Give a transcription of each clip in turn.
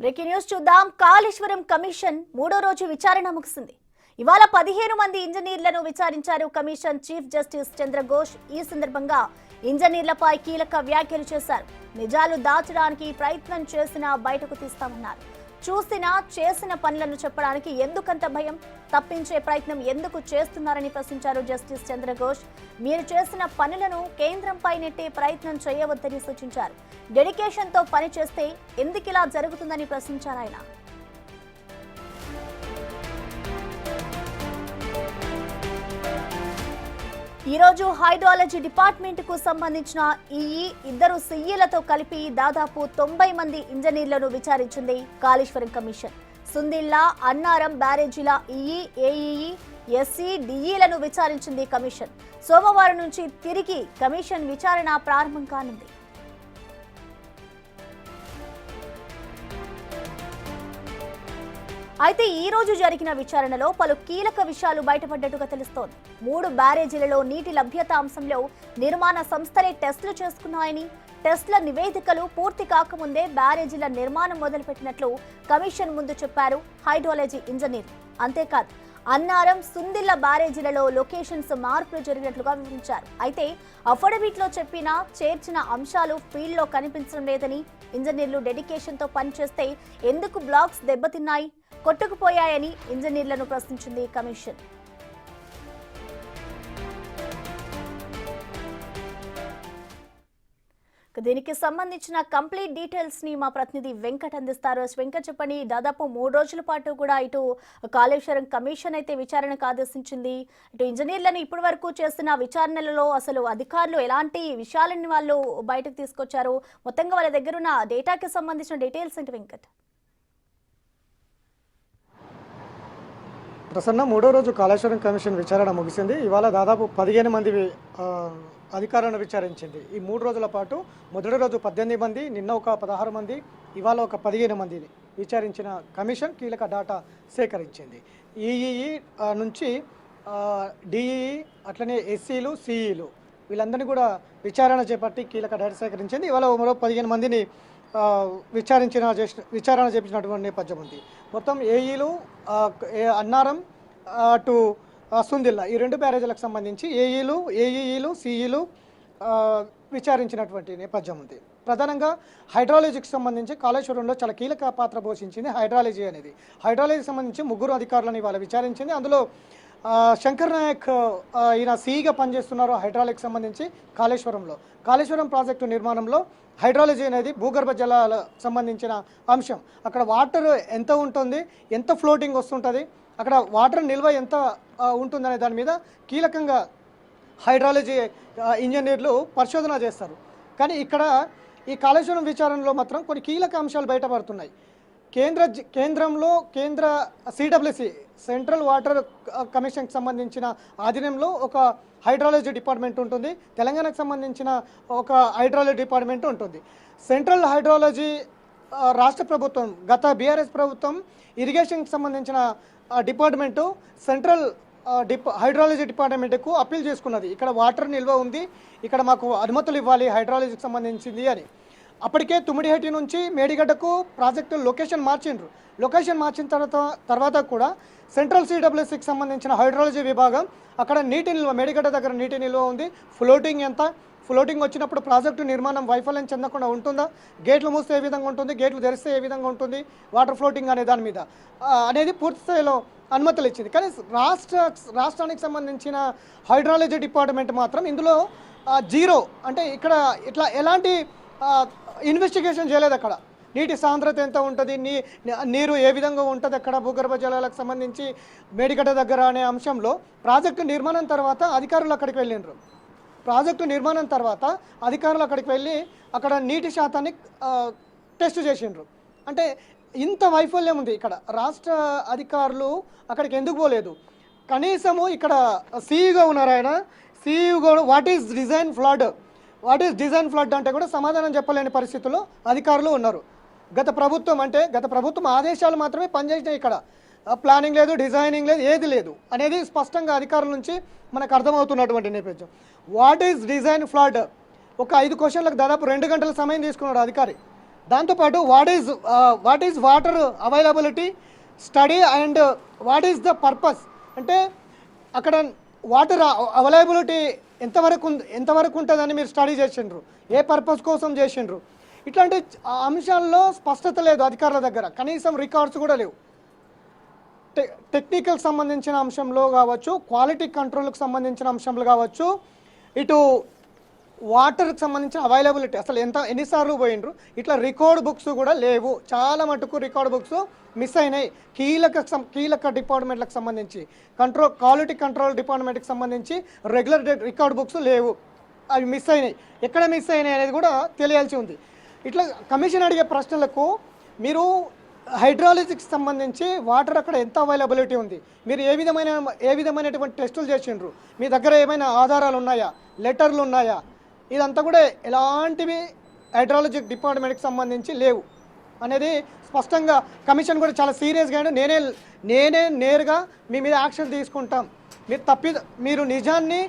Breaking news చూద్దాం. Kaleshwaram commission మూడో రోజు విచారణ ముగిసింది. ఇవాళ 15 మంది ఇంజనీర్లను విచారించారు కమిషన్ చీఫ్ జస్టిస్ చంద్రఘోష్. ఈ సందర్భంగా ఇంజనీర్లపై కీలక వ్యాఖ్యలు చేశారు. నిజాలు దాచడానికి ప్రయత్నం చేసినా బయటకు తీస్తామన్నారు. చూసినా చేసిన పనులను చెప్పడానికి ఎందుకంత భయం, తప్పించే ప్రయత్నం ఎందుకు చేస్తున్నారని ప్రశ్నించారు జస్టిస్ చంద్రఘోష్. మీరు చేసిన పనులను కేంద్రంపై నెట్టే ప్రయత్నం చేయవద్దని సూచించారు. డెడికేషన్తో పని చేస్తే ఎందుకిలా జరుగుతుందని ప్రశ్నించారు ఆయన. ఈ రోజు హైడ్రాలజీ డిపార్ట్మెంట్ కు సంబంధించిన ఇద్దరు సిఈలతో కలిపి దాదాపు 90 మంది ఇంజనీర్లను విచారించింది కాళేశ్వరం కమిషన్. సుందిల్లా, అన్నారం బ్యారేజీల ఏఈఈ, ఎస్సీ, డిఈలను విచారించింది కమిషన్. సోమవారం నుంచి తిరిగి కమిషన్ విచారణ ప్రారంభం కానుంది. అయితే ఈ రోజు జరిగిన విచారణలో పలు కీలక విషయాలు బయటపడ్డట్టుగా తెలుస్తోంది. 3 బ్యారేజీలలో నీటి లభ్యత అంశంలో నిర్మాణ సంస్థలే టెస్టులు చేసుకున్నాయని, టెస్టుల నివేదికలు పూర్తి కాకముందే బ్యారేజీల నిర్మాణం మొదలుపెట్టినట్లు కమిషన్ ముందు చెప్పారు హైడ్రాలజీ ఇంజనీర్. అంతేకాదు అన్నారం, సుందిల్ల బ్యారేజీలలో లొకేషన్స్ మార్పులు జరిగినట్లుగా వివరించారు. అయితే అఫిడవిట్లో చెప్పిన చేర్చిన అంశాలు ఫీల్డ్లో కనిపించడం లేదని, ఇంజనీర్లు డెడికేషన్తో పనిచేస్తే ఎందుకు బ్లాక్స్ దెబ్బతిన్నాయి, కొట్టుకుపోయాయని ఇంజనీర్లను ప్రశ్నించింది కమిషన్. దీనికి సంబంధించిన కంప్లీట్ డీటెయిల్స్ ని మా ప్రతినిధి వెంకట్ అందిస్తారు. వెంకట్, చెప్పండి. దాదాపు 3 రోజుల పాటు కూడా ఇటు కాళేశ్వరం కమిషన్ అయితే విచారణకు ఆదేశించింది. ఇటు ఇంజనీర్లను ఇప్పటి వరకు చేసిన విచారణలలో అసలు అధికారులు ఎలాంటి విషయాలని వాళ్ళు బయటకు తీసుకొచ్చారు, మొత్తంగా వాళ్ళ దగ్గర ఉన్న డేటాకి సంబంధించిన డీటెయిల్స్ ఏంటి వెంకట్? ప్రసన్న, 3వ రోజు కాళేశ్వరం కమిషన్ విచారణ ముగిసింది. ఇవాళ దాదాపు 15 మంది అధికారులను విచారించింది. ఈ 3 రోజుల పాటు మొదటి రోజు 18 మంది, నిన్న ఒక 16 మంది, ఇవాళ ఒక 15 మందిని విచారించిన కమిషన్ కీలక డేటా సేకరించింది. ఈఈఈ నుంచి డిఈఈ, అట్లనే ఎస్సీలు, సిఈలు వీళ్ళందరినీ కూడా విచారణ చేపట్టి కీలక డేటా సేకరించింది. ఇవాళ మరో 15 మందిని విచారణ చేపించినటువంటి నేపథ్యం ఉంది. మొత్తం ఏఈలు, అన్నారం టు సుందిల్లా ఈ 2 బ్యారేజీలకు సంబంధించి ఏఈఈలు, సిఈలు విచారించినటువంటి నేపథ్యం ఉంది. ప్రధానంగా హైడ్రాలజీకి సంబంధించి కాళేశ్వరంలో చాలా కీలక పాత్ర పోషించింది హైడ్రాలజీ అనేది. హైడ్రాలజీకి సంబంధించి 3 అధికారులను ఇవాళ విచారించింది. అందులో శంకర్ నాయక్ ఈయన సిఈగా పనిచేస్తున్నారు హైడ్రాలజీకి సంబంధించి కాళేశ్వరం ప్రాజెక్టు నిర్మాణంలో హైడ్రాలజీ అనేది భూగర్భ జలాల సంబంధించిన అంశం. అక్కడ వాటర్ ఎంత ఉంటుంది, ఎంత ఫ్లోటింగ్ వస్తుంటుంది, అక్కడ వాటర్ నిల్వ ఎంత ఉంటుందనే దాని మీద కీలకంగా హైడ్రాలజీ ఇంజనీర్లు పరిశోధన చేస్తారు. కానీ ఇక్కడ ఈ కాళేశ్వరం విచారణలో మాత్రం కొన్ని కీలక అంశాలు బయటపడుతున్నాయి. కేంద్ర సిడబ్ల్యూసి సెంట్రల్ వాటర్ కమిషన్కి సంబంధించిన ఆధీనంలో ఒక హైడ్రాలజీ డిపార్ట్మెంట్ ఉంటుంది. తెలంగాణకు సంబంధించిన ఒక హైడ్రాలజీ డిపార్ట్మెంట్ ఉంటుంది. సెంట్రల్ హైడ్రాలజీ రాష్ట్ర ప్రభుత్వం, గత బీఆర్ఎస్ ప్రభుత్వం ఇరిగేషన్కి సంబంధించిన డిపార్ట్మెంటు సెంట్రల్ హైడ్రాలజీ డిపార్ట్మెంట్కు అప్పీల్ చేసుకున్నది. ఇక్కడ వాటర్ నిల్వ ఉంది, ఇక్కడ మాకు అనుమతులు ఇవ్వాలి హైడ్రాలజీకి సంబంధించింది అని. అప్పటికే తుమ్మిడిహెట్టి నుంచి మేడిగడ్డకు ప్రాజెక్టు లొకేషన్ మార్చిన తర్వాత కూడా సెంట్రల్ సిడబ్ల్యూసికి సంబంధించిన హైడ్రాలజీ విభాగం అక్కడ నీటి నిల్వ, మేడిగడ్డ దగ్గర నీటి నిల్వ ఉంది, ఫ్లోటింగ్ ఎంత, ఫ్లోటింగ్ వచ్చినప్పుడు ప్రాజెక్టు నిర్మాణం వైఫల్యం చెందకుండా ఉంటుందా, గేట్లు మూస్తే ఏ విధంగా ఉంటుంది, గేట్లు తెరిస్తే ఏ విధంగా ఉంటుంది, వాటర్ ఫ్లోటింగ్ అనే దాని మీద అనేది పూర్తి స్థాయిలో అనుమతులు ఇచ్చింది. కానీ రాష్ట్రానికి సంబంధించిన హైడ్రాలజీ డిపార్ట్మెంట్ మాత్రం ఇందులో జీరో, అంటే ఇక్కడ ఇట్లా ఎలాంటి ఇన్వెస్టిగేషన్ చేయలేదు. అక్కడ నీటి సాంద్రత ఎంత ఉంటుంది, నీరు ఏ విధంగా ఉంటుంది అక్కడ భూగర్భ జలాలకు సంబంధించి మేడిగడ్డ దగ్గర అనే అంశంలో ప్రాజెక్టు నిర్మాణం తర్వాత అధికారులు అక్కడికి వెళ్ళినారు. ప్రాజెక్టు నిర్మాణం తర్వాత అధికారులు అక్కడికి వెళ్ళి అక్కడ నీటి శాతాన్ని టెస్ట్ చేసిండ్రు. అంటే ఇంత వైఫల్యం ఉంది ఇక్కడ. రాష్ట్ర అధికారులు అక్కడికి ఎందుకు పోలేదు? కనీసము ఇక్కడ సిఈగా ఉన్నారు ఆయన, సిఈ కూడా వాట్ ఈజ్ డిజైన్ ఫ్లడ్ అంటే కూడా సమాధానం చెప్పలేని పరిస్థితుల్లో అధికారులు ఉన్నారు. గత ప్రభుత్వం ఆదేశాలు మాత్రమే పనిచేసినాయి. ఇక్కడ ప్లానింగ్ లేదు, డిజైనింగ్ లేదు, ఏది లేదు అనేది స్పష్టంగా అధికారుల నుంచి మనకు అర్థమవుతున్నటువంటి నేపథ్యం. What is design flood? ఒక 5 క్వశ్చన్లకు దాదాపు 2 గంటల సమయం తీసుకున్నాడు అధికారి. దాంతోపాటు what is water availability study and what is the purpose, అంటే అక్కడ వాటర్ అవైలబిలిటీ ఎంతవరకు ఉంటుందని మీరు స్టడీ చేసిండ్రు, ఏ పర్పస్ కోసం చేసిండ్రు, ఇట్లాంటి అంశాల్లో స్పష్టత లేదు అధికారుల దగ్గర, కనీసం రికార్డ్స్ కూడా లేవు. టెక్నికల్ సంబంధించిన అంశంలో కావచ్చు, క్వాలిటీ కంట్రోల్కి సంబంధించిన అంశంలో కావచ్చు, ఇటు వాటర్కి సంబంధించిన అవైలబిలిటీ అసలు ఎన్నిసార్లు పోయిండ్రు, ఇట్లా రికార్డ్ బుక్స్ కూడా లేవు. చాలా మటుకు రికార్డ్ బుక్స్ మిస్ అయినాయి. కీలక డిపార్ట్మెంట్లకు సంబంధించి క్వాలిటీ కంట్రోల్ డిపార్ట్మెంట్కి సంబంధించి రెగ్యులర్ రికార్డ్ బుక్స్ లేవు, అవి మిస్ అయినాయి. ఎక్కడ మిస్ అయినాయి అనేది కూడా తెలియాల్సి ఉంది. ఇట్లా కమిషన్ అడిగే ప్రశ్నలకు మీరు హైడ్రాలజీకి సంబంధించి వాటర్ అక్కడ ఎంత అవైలబిలిటీ ఉంది, మీరు ఏ విధమైనటువంటి టెస్టులు చేసిండ్రు, మీ దగ్గర ఏమైనా ఆధారాలు ఉన్నాయా, లెటర్లు ఉన్నాయా, ఇదంతా కూడా ఎలాంటివి హైడ్రాలజీ డిపార్ట్మెంట్కి సంబంధించి లేవు అనేది స్పష్టంగా కమిషన్ కూడా చాలా సీరియస్గా నేనే నేరుగా మీ మీద యాక్షన్ తీసుకుంటాం, మీరు నిజాన్ని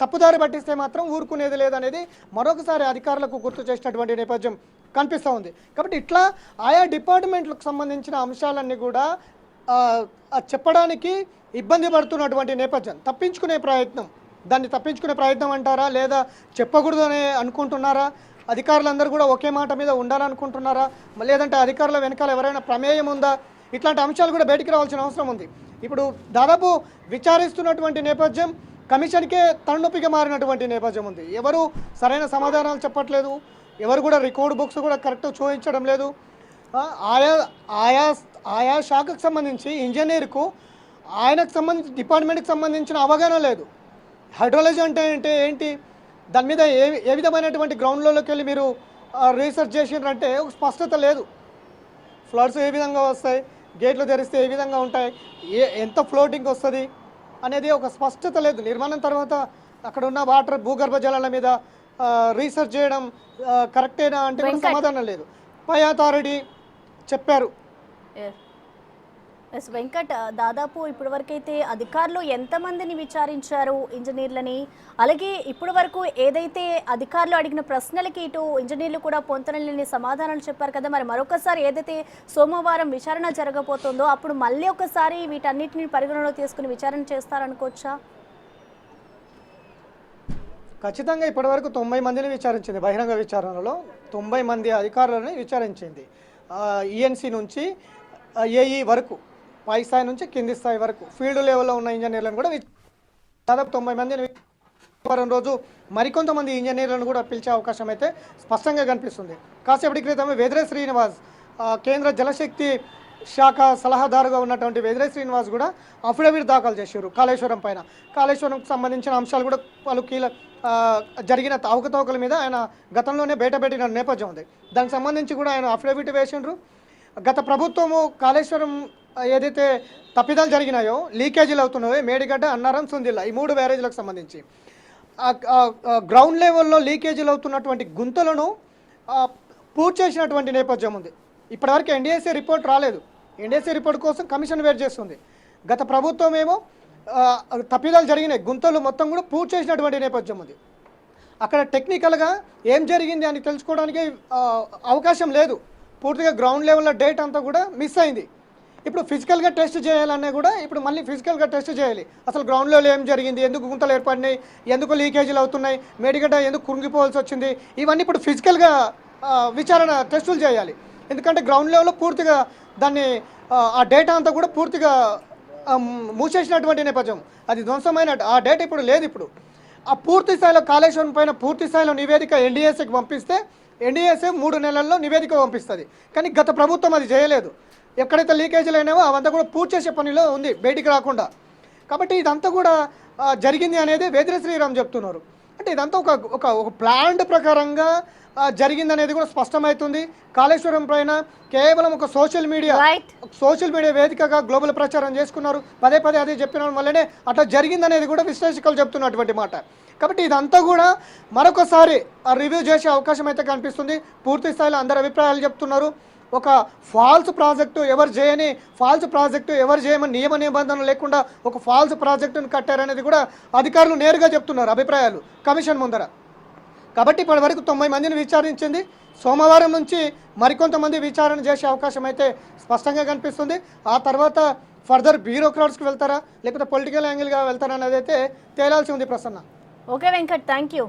తప్పుదారి పట్టిస్తే మాత్రం ఊరుకునేది లేదనేది మరొకసారి అధికారులకు గుర్తు చేసినటువంటి నేపథ్యం కనిపిస్తూ ఉంది. కాబట్టి ఇట్లా ఆయా డిపార్ట్మెంట్లకు సంబంధించిన అంశాలన్నీ కూడా చెప్పడానికి ఇబ్బంది పడుతున్నటువంటి నేపథ్యం, దాన్ని తప్పించుకునే ప్రయత్నం అంటారా, లేదా చెప్పకూడదని అనుకుంటున్నారా, అధికారులందరూ కూడా ఒకే మాట మీద ఉండాలనుకుంటున్నారా, లేదంటే అధికారుల వెనకాల ఎవరైనా ప్రమేయం ఉందా, ఇట్లాంటి అంశాలు కూడా బయటికి రావాల్సిన అవసరం ఉంది. ఇప్పుడు దాదాపు విచారిస్తున్నటువంటి నేపథ్యం కమిషన్కే తలనొప్పిగా మారినటువంటి నేపథ్యం ఉంది. ఎవరు సరైన సమాధానాలు చెప్పట్లేదు, ఎవరు కూడా రికార్డ్ బుక్స్ కూడా కరెక్ట్ చూపించడం లేదు. ఆయా శాఖకు సంబంధించి ఇంజనీర్కు ఆయనకు సంబంధించి డిపార్ట్మెంట్కి సంబంధించిన అవగాహన లేదు. హైడ్రాలజీ అంటే ఏంటి, దాని మీద ఏ విధమైనటువంటి గ్రౌండ్లోకి వెళ్ళి మీరు రీసెర్చ్ చేసినారంటే ఒక స్పష్టత లేదు. ఫ్లడ్స్ ఏ విధంగా వస్తాయి, గేట్లు తెరిస్తే ఏ విధంగా ఉంటాయి, ఎంత ఫ్లోటింగ్ వస్తుంది అనేది ఒక స్పష్టత లేదు. నిర్మాణం తర్వాత అక్కడ ఉన్న వాటర్ భూగర్భ జలాల మీద రీసెర్చ్ చేయడం కరెక్టేనా అంటే కూడా సమాధానం లేదు. పై అథారిటీ చెప్పారు. ఎస్ వెంకట్, దాదాపు ఇప్పటి వరకైతే అధికారులు ఎంతమందిని విచారించారు ఇంజనీర్లని, అలాగే ఇప్పటి వరకు ఏదైతే అధికారులు అడిగిన ప్రశ్నలకి ఇటు ఇంజనీర్లు కూడా పొంతనలేని సమాధానాలు చెప్పారు కదా, మరి మరొకసారి ఏదైతే సోమవారం విచారణ జరగబోతుందో అప్పుడు మళ్ళీ ఒకసారి వీటన్నిటిని పరిగణలో తీసుకుని విచారణ చేస్తారనుకోవచ్చా? ఖచ్చితంగా ఇప్పటివరకు 90 మందిని విచారించింది. బహిరంగ విచారణలో 90 మంది అధికారులని విచారించింది. ఈఎన్సీ నుంచి ఏఈ వరకు, పై స్థాయి నుంచి కింది స్థాయి వరకు ఫీల్డ్ లెవెల్లో ఉన్న ఇంజనీర్లను కూడా దాదాపు 90 మందిని రోజు మరికొంతమంది ఇంజనీర్లను కూడా పిలిచే అవకాశం అయితే స్పష్టంగా కనిపిస్తుంది. కాసేపటి క్రితమే వెదిరే శ్రీనివాస్, కేంద్ర జలశక్తి శాఖ సలహాదారుగా ఉన్నటువంటి వెదిరే శ్రీనివాస్ కూడా అఫిడవిట్ దాఖలు చేశారు కాళేశ్వరం పైన. కాళేశ్వరంకి సంబంధించిన అంశాలు కూడా పలు జరిగిన అవకతవకల మీద ఆయన గతంలోనే బయటపెట్టిన నేపథ్యం ఉంది. దానికి సంబంధించి కూడా ఆయన అఫిడవిట్ వేసిండ్రు. గత ప్రభుత్వము కాళేశ్వరం ఏదైతే తప్పిదాలు జరిగినాయో, లీకేజీలు అవుతున్నాయో, మేడిగడ్డ, అన్నారం, సుందిల్ల ఈ 3 బ్యారేజీలకు సంబంధించి గ్రౌండ్ లెవెల్లో లీకేజీలు అవుతున్నటువంటి గుంతలను పూర్తి చేసినటువంటి నేపథ్యం ఉంది. ఇప్పటివరకు ఎన్డీఎస్ఏ రిపోర్ట్ రాలేదు. ఎన్డీఎస్ఏ రిపోర్ట్ కోసం కమిషన్ వెయిట్ చేస్తుంది. గత ప్రభుత్వం ఏమో తప్పిదాలు జరిగినాయి, గుంతలు మొత్తం కూడా పూర్తి చేసినటువంటి నేపథ్యం ఉంది. అక్కడ టెక్నికల్గా ఏం జరిగింది అని తెలుసుకోవడానికి అవకాశం లేదు. పూర్తిగా గ్రౌండ్ లెవెల్లో డేట్ అంతా కూడా మిస్ అయింది. ఇప్పుడు ఫిజికల్గా టెస్ట్ చేయాలన్నా కూడా ఇప్పుడు మళ్ళీ ఫిజికల్గా టెస్ట్ చేయాలి. అసలు గ్రౌండ్ లెవెల్ ఏం జరిగింది, ఎందుకు గుంతలు ఏర్పడినాయి, ఎందుకు లీకేజీలు అవుతున్నాయి, మేడిగడ్డ ఎందుకు కురింగిపోవాల్సి వచ్చింది, ఇవన్నీ ఇప్పుడు ఫిజికల్గా విచారణ టెస్టులు చేయాలి. ఎందుకంటే గ్రౌండ్ లెవెల్లో పూర్తిగా దాన్ని ఆ డేటా అంతా కూడా పూర్తిగా మూసేసినటువంటి నేపథ్యం, అది ధ్వంసమైన ఆ డేటా ఇప్పుడు లేదు. ఇప్పుడు ఆ పూర్తి స్థాయిలో కాళేశ్వరం పైన పూర్తి స్థాయిలో నివేదిక ఎన్డీఎస్ఏకి పంపిస్తే ఎన్డీఎస్ఏ 3 నెలల్లో నివేదిక పంపిస్తుంది. కానీ గత ప్రభుత్వం అది చేయలేదు. ఎక్కడైతే లీకేజీలు అయినావో అవంతా కూడా పూర్తి చేసే పనిలో ఉంది, బయటికి రాకుండా. కాబట్టి ఇదంతా కూడా జరిగింది అనేది వెదిరే శ్రీరామ్ చెప్తున్నారు. అంటే ఇదంతా ఒక ప్లాన్డ్ ప్రకారంగా జరిగిందనేది కూడా స్పష్టమవుతుంది. కాళేశ్వరం పైన కేవలం ఒక సోషల్ మీడియా వేదికగా గ్లోబల్ ప్రచారం చేసుకున్నారు. పదే అదే చెప్పిన వల్లనే అట్లా జరిగిందనేది కూడా విశ్లేషకులు చెప్తున్నటువంటి మాట. కాబట్టి ఇదంతా కూడా మరొకసారి రివ్యూ చేసే అవకాశం అయితే కనిపిస్తుంది. పూర్తి స్థాయిలో అందరు అభిప్రాయాలు చెప్తున్నారు. ఒక ఫాల్స్ ప్రాజెక్టు ఎవరు చేయమని నియమ నిబంధనలు లేకుండా ఒక ఫాల్స్ ప్రాజెక్టును కట్టారనేది కూడా అధికారులు నేరుగా చెప్తున్నారు అభిప్రాయాలు కమిషన్ ముందర. కాబట్టి ఇప్పటి వరకు 90 మందిని విచారించింది. సోమవారం నుంచి మరికొంతమంది విచారణ చేసే అవకాశం అయితే స్పష్టంగా కనిపిస్తుంది. ఆ తర్వాత ఫర్దర్ బ్యూరోక్రాట్స్కి వెళ్తారా లేకపోతే పొలిటికల్ యాంగిల్గా వెళ్తారా అనేది అయితే తేలాల్సి ఉంది Prasanna. Okay Venkat, thank you.